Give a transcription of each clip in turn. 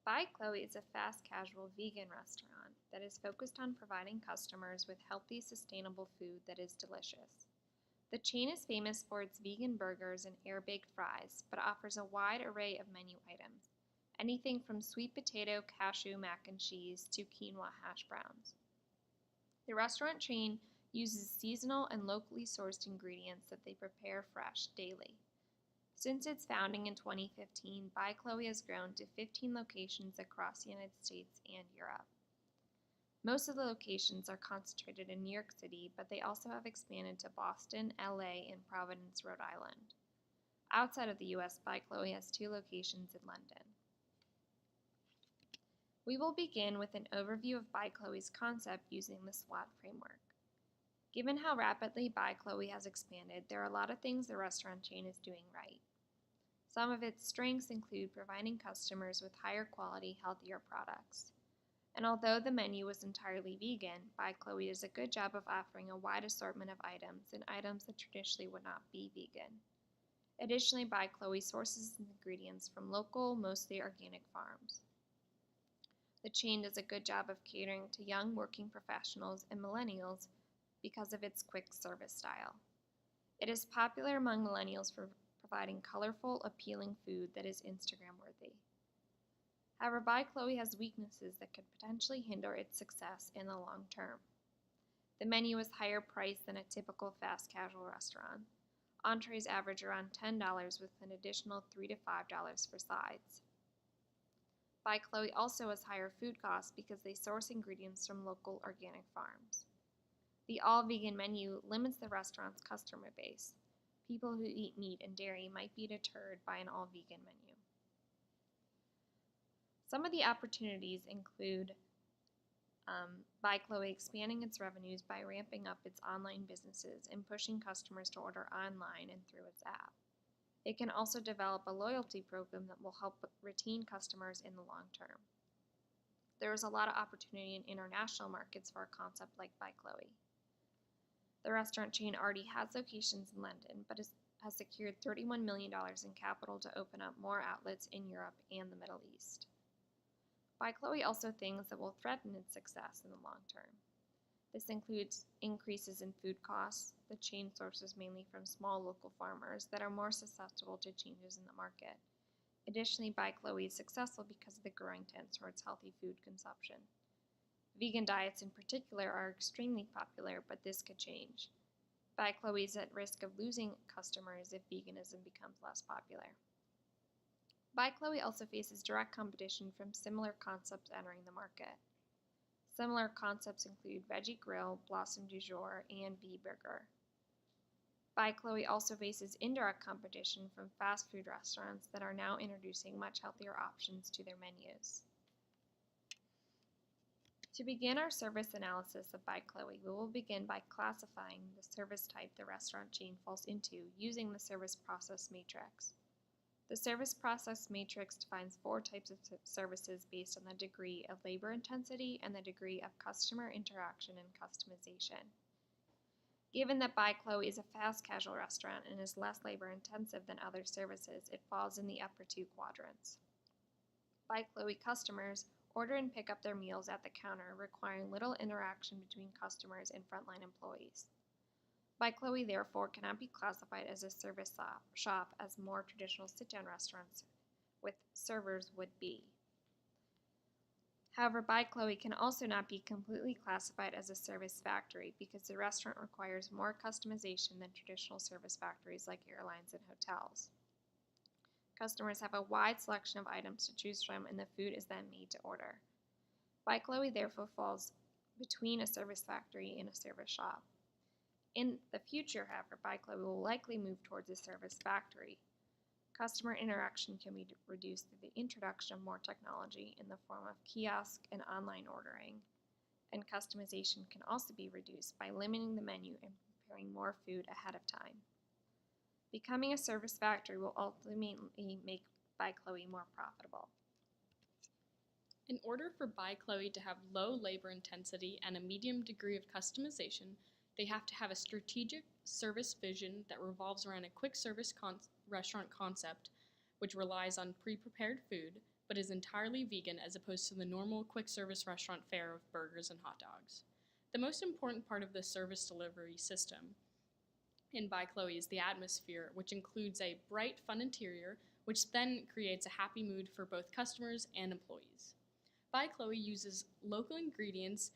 By Chloe is a fast casual vegan restaurant that is focused on providing customers with healthy, sustainable food that is delicious. The chain is famous for its vegan burgers and air baked fries, but offers a wide array of menu items, anything from sweet potato cashew mac and cheese to quinoa hash browns. The restaurant chain uses seasonal and locally sourced ingredients that they prepare fresh daily. Since its founding in 2015, By Chloe has grown to 15 locations across the United States and Europe. Most of the locations are concentrated in New York City, but they also have expanded to Boston, LA, and Providence, Rhode Island. Outside of the US, By Chloe has 2 locations in London. We will begin with an overview of By Chloe's concept using the SWOT framework. Given how rapidly By Chloe has expanded, there are a lot of things the restaurant chain is doing right. Some of its strengths include providing customers with higher quality, healthier products. And although the menu is entirely vegan, By Chloe does a good job of offering a wide assortment of items and items that traditionally would not be vegan. Additionally, By Chloe sources ingredients from local, mostly organic farms. The chain does a good job of catering to young working professionals and millennials because of its quick service style. It is popular among millennials for providing colorful, appealing food that is Instagram worthy. However, By Chloe has weaknesses that could potentially hinder its success in the long term. The menu is higher priced than a typical fast casual restaurant. Entrees average around $10 with an additional $3 to $5 for sides. By Chloe also has higher food costs because they source ingredients from local organic farms. The all-vegan menu limits the restaurant's customer base. People who eat meat and dairy might be deterred by an all-vegan menu. Some of the opportunities include By Chloe expanding its revenues by ramping up its online businesses and pushing customers to order online and through its app. It can also develop a loyalty program that will help retain customers in the long term. There is a lot of opportunity in international markets for a concept like By Chloe. The restaurant chain already has locations in London, but has secured $31 million in capital to open up more outlets in Europe and the Middle East. By Chloe also things that will threaten its success in the long term. This includes increases in food costs. The chain sources mainly from small local farmers that are more susceptible to changes in the market. Additionally, By Chloe is successful because of the growing trend towards healthy food consumption. Vegan diets in particular are extremely popular, but this could change. By Chloe is at risk of losing customers if veganism becomes less popular. By Chloe also faces direct competition from similar concepts entering the market. Similar concepts include Veggie Grill, Blossom du Jour, and Bee Burger. By Chloe also faces indirect competition from fast food restaurants that are now introducing much healthier options to their menus. To begin our service analysis of By Chloe, we will begin by classifying the service type the restaurant chain falls into using the service process matrix. The service process matrix defines 4 types of services based on the degree of labor intensity and the degree of customer interaction and customization. Given that By Chloe is a fast casual restaurant and is less labor intensive than other services, it falls in the upper 2 quadrants. By Chloe customers order and pick up their meals at the counter, requiring little interaction between customers and frontline employees. By Chloe, therefore, cannot be classified as a service shop as more traditional sit-down restaurants with servers would be. However, By Chloe can also not be completely classified as a service factory because the restaurant requires more customization than traditional service factories like airlines and hotels. Customers have a wide selection of items to choose from, and the food is then made to order. By Chloe, therefore, falls between a service factory and a service shop. In the future, however, By Chloe will likely move towards a service factory. Customer interaction can be reduced through the introduction of more technology in the form of kiosk and online ordering, and customization can also be reduced by limiting the menu and preparing more food ahead of time. Becoming a service factory will ultimately make By Chloe more profitable. In order for By Chloe to have low labor intensity and a medium degree of customization, they have to have a strategic service vision that revolves around a quick service restaurant concept, which relies on pre-prepared food, but is entirely vegan as opposed to the normal quick-service restaurant fare of burgers and hot dogs. The most important part of the service delivery system in By Chloe is the atmosphere, which includes a bright, fun interior, which then creates a happy mood for both customers and employees. By Chloe uses local ingredients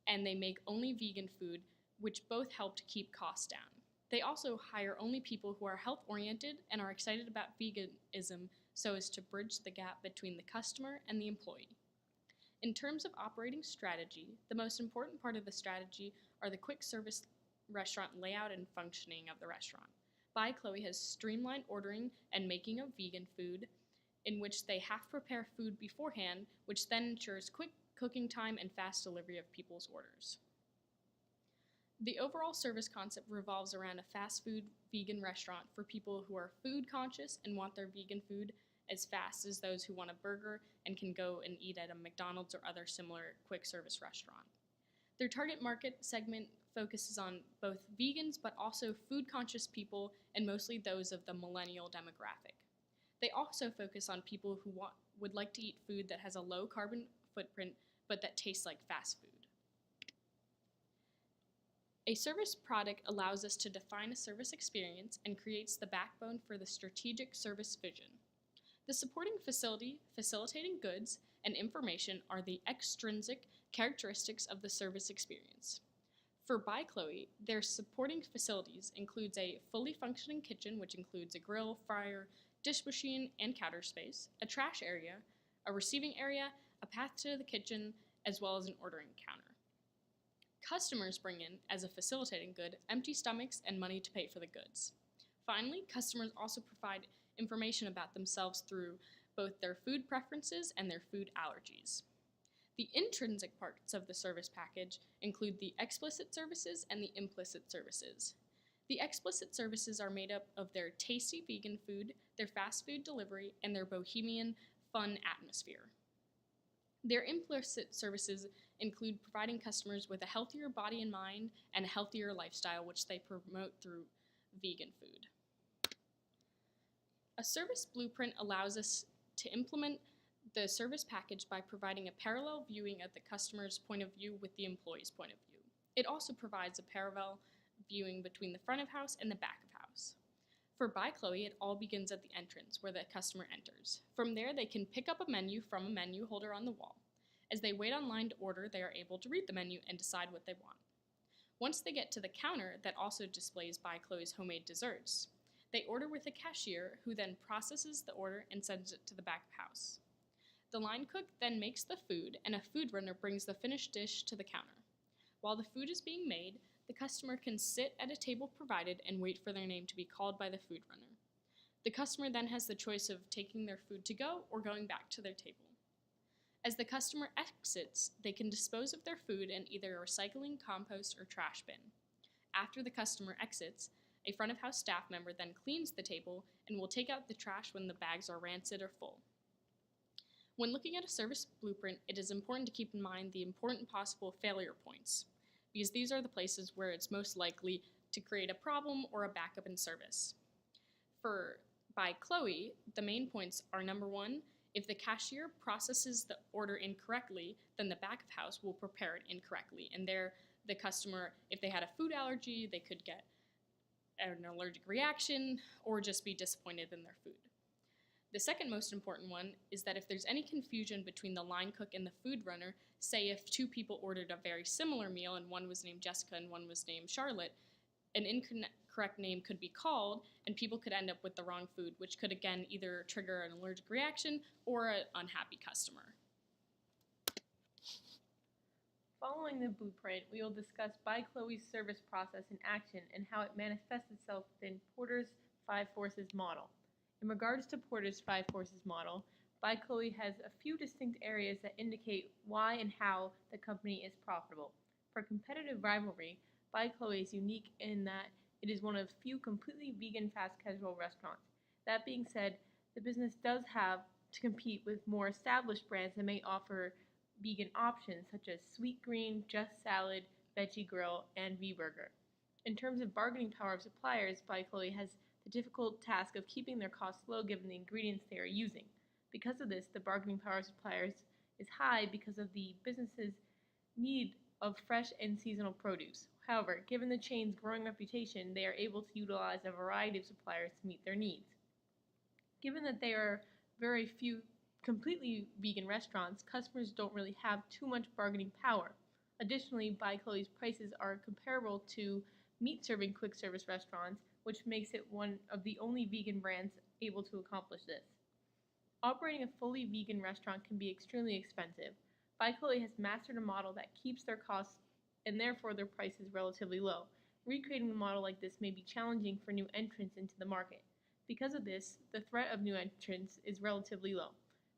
and they make only vegan food, which both help to keep costs down. They also hire only people who are health-oriented and are excited about veganism so as to bridge the gap between the customer and the employee. In terms of operating strategy, the most important part of the strategy are the quick service restaurant layout and functioning of the restaurant. By Chloe has streamlined ordering and making of vegan food, in which they half prepare food beforehand, which then ensures quick cooking time and fast delivery of people's orders. The overall service concept revolves around a fast food vegan restaurant for people who are food conscious and want their vegan food as fast as those who want a burger and can go and eat at a McDonald's or other similar quick service restaurant. Their target market segment focuses on both vegans but also food conscious people and mostly those of the millennial demographic. They also focus on people who would like to eat food that has a low carbon footprint but that tastes like fast food. A service product allows us to define a service experience and creates the backbone for the strategic service vision. The supporting facility, facilitating goods, and information are the extrinsic characteristics of the service experience. For By Chloe, their supporting facilities includes a fully functioning kitchen, which includes a grill, fryer, dish machine, and counter space, a trash area, a receiving area, a path to the kitchen, as well as an ordering counter. Customers bring in, as a facilitating good, empty stomachs and money to pay for the goods. Finally, customers also provide information about themselves through both their food preferences and their food allergies. The intrinsic parts of the service package include the explicit services and the implicit services. The explicit services are made up of their tasty vegan food, their fast food delivery, and their bohemian, fun atmosphere. Their implicit services include providing customers with a healthier body and mind and a healthier lifestyle, which they promote through vegan food. A service blueprint allows us to implement the service package by providing a parallel viewing of the customer's point of view with the employee's point of view. It also provides a parallel viewing between the front of house and the back of house. For By Chloe, it all begins at the entrance, where the customer enters. From there, they can pick up a menu from a menu holder on the wall. As they wait online to order, they are able to read the menu and decide what they want. Once they get to the counter that also displays By Chloe's homemade desserts, they order with a cashier who then processes the order and sends it to the back of house. The line cook then makes the food, and a food runner brings the finished dish to the counter. While the food is being made, the customer can sit at a table provided and wait for their name to be called by the food runner. The customer then has the choice of taking their food to go or going back to their table. As the customer exits, they can dispose of their food in either a recycling, compost, or trash bin. After the customer exits, a front of house staff member then cleans the table and will take out the trash when the bags are rancid or full. When looking at a service blueprint, it is important to keep in mind the important possible failure points, because these are the places where it's most likely to create a problem or a backup in service. For By Chloe, the main points are: number one, if the cashier processes the order incorrectly, then the back of house will prepare it incorrectly, and there the customer, if they had a food allergy, they could get an allergic reaction or just be disappointed in their food. The second most important one is that if there's any confusion between the line cook and the food runner, say if two people ordered a very similar meal and one was named Jessica and one was named Charlotte, an incorrect name could be called and people could end up with the wrong food, which could again either trigger an allergic reaction or an unhappy customer. Following the blueprint, we will discuss By Chloe's service process in action and how it manifests itself within Porter's 5 Forces model. In regards to Porter's 5 Forces model, By Chloe has a few distinct areas that indicate why and how the company is profitable. For competitive rivalry, By Chloe is unique in that it is one of few completely vegan fast casual restaurants. That being said, the business does have to compete with more established brands that may offer vegan options such as Sweet Green, Just Salad, Veggie Grill, and V-Burger. In terms of bargaining power of suppliers, By Chloe has the difficult task of keeping their costs low given the ingredients they are using. Because of this, the bargaining power of suppliers is high because of the business's need of fresh and seasonal produce. However, given the chain's growing reputation, they are able to utilize a variety of suppliers to meet their needs. Given that there are very few completely vegan restaurants, customers don't really have too much bargaining power. Additionally, By Chloe's prices are comparable to meat-serving quick-service restaurants, which makes it one of the only vegan brands able to accomplish this. Operating a fully vegan restaurant can be extremely expensive. By Chloe has mastered a model that keeps their costs and therefore their prices relatively low. Recreating a model like this may be challenging for new entrants into the market. Because of this, the threat of new entrants is relatively low.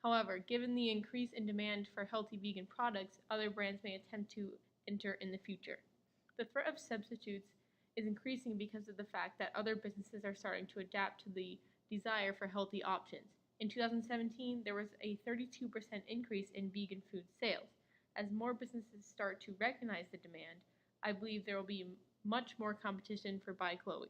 However, given the increase in demand for healthy vegan products, other brands may attempt to enter in the future. The threat of substitutes is increasing because of the fact that other businesses are starting to adapt to the desire for healthy options. In 2017, there was a 32% increase in vegan food sales. As more businesses start to recognize the demand, I believe there will be much more competition for By Chloe.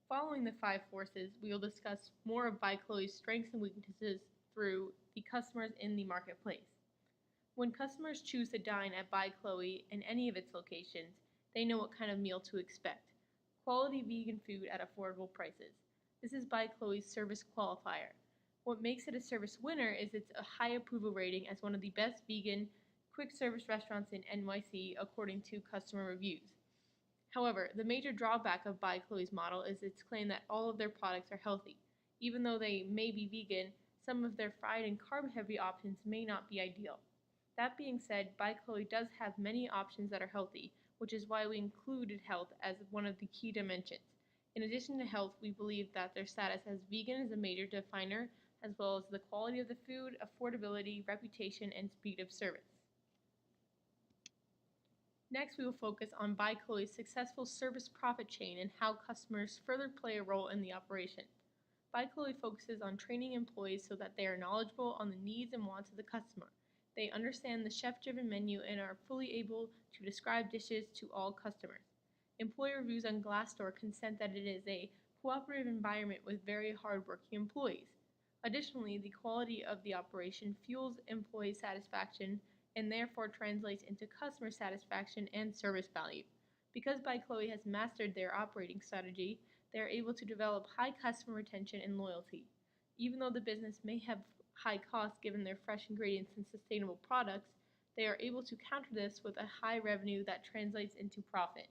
Following the 5 forces, we will discuss more of By Chloe's strengths and weaknesses through the customers in the marketplace. When customers choose to dine at By Chloe in any of its locations, they know what kind of meal to expect. Quality vegan food at affordable prices. This is By Chloe's service qualifier. What makes it a service winner is its a high approval rating as one of the best vegan quick service restaurants in NYC according to customer reviews. However, the major drawback of By Chloe's model is its claim that all of their products are healthy. Even though they may be vegan, some of their fried and carb-heavy options may not be ideal. That being said, By Chloe does have many options that are healthy, which is why we included health as one of the key dimensions. In addition to health, we believe that their status as vegan is a major definer, as well as the quality of the food, affordability, reputation, and speed of service. Next, we will focus on By Chloe's successful service profit chain and how customers further play a role in the operation. By Chloe focuses on training employees so that they are knowledgeable on the needs and wants of the customer. They understand the chef-driven menu and are fully able to describe dishes to all customers. Employee reviews on Glassdoor consent that it is a cooperative environment with very hard-working employees. Additionally, the quality of the operation fuels employee satisfaction and therefore translates into customer satisfaction and service value. Because By Chloe has mastered their operating strategy, they are able to develop high customer retention and loyalty. Even though the business may have high costs given their fresh ingredients and sustainable products, they are able to counter this with a high revenue that translates into profit.